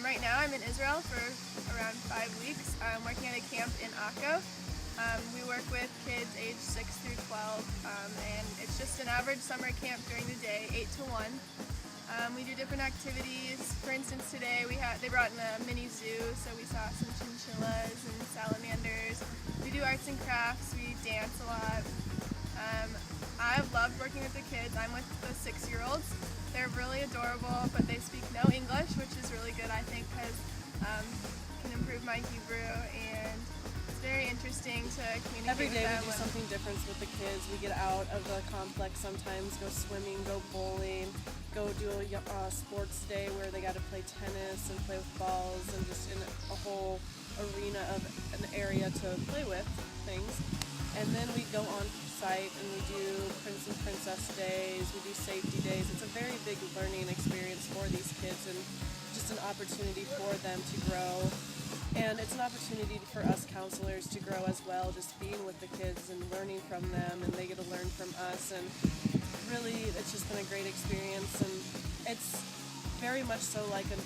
Right now I'm in Israel for around 5 weeks. I'm working at a camp in Akko. We work with kids aged 6 through 12, and it's just an average summer camp during the day, 8 to 1. We do different activities. For instance, today they brought in a mini zoo, so we saw some chinchillas and salamanders. We do arts and crafts. We dance a lot. I've loved working with the kids. I'm with the 6-year-olds. They're really adorable, but they speak no English, which is really good, I think, because can improve my Hebrew, and it's very interesting to communicate Every day with them. we do something different with the kids. We get out of the complex sometimes, go swimming, go bowling, go do a sports day where they got to play tennis and play with balls and just in a whole arena of an area to play with things. And then we go on site and we do Prince and Princess days, we do safety days. It's a very big learning experience for these kids and just an opportunity for them to grow. And it's an opportunity for us counselors to grow as well, just being with the kids and learning from them, and they get to learn from us. And really, it's just been a great experience, and it's very much so like an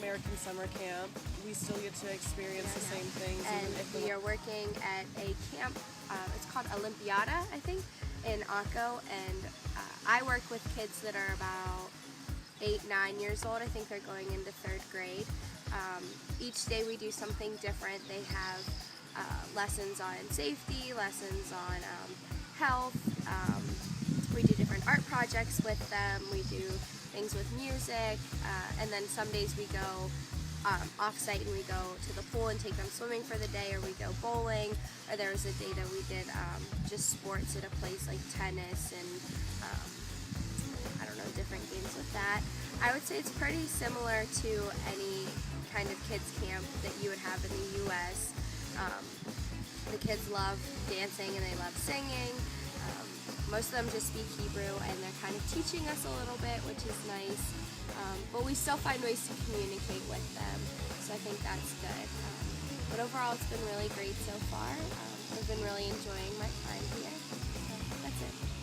American summer camp. We still get to experience the same things. And we are working at a camp, it's called Olympiada, I think, in Akko, and I work with kids that are about 8-9 years old. I think they're going into 3rd grade. Each day we do something different. They have lessons on safety, lessons on health. We do different art projects with them. We do things with music, and then some days we go off-site and we go to the pool and take them swimming for the day, or we go bowling, or there was a day that we did just sports at a place like tennis and I don't know, different games with that. I would say it's pretty similar to any kind of kids camp that you would have in the U.S. The kids love dancing and they love singing. Most of them just speak Hebrew, and they're kind of teaching us a little bit, which is nice. But we still find ways to communicate with them, so I think that's good. But overall, it's been really great so far. I've been really enjoying my time here. So that's it.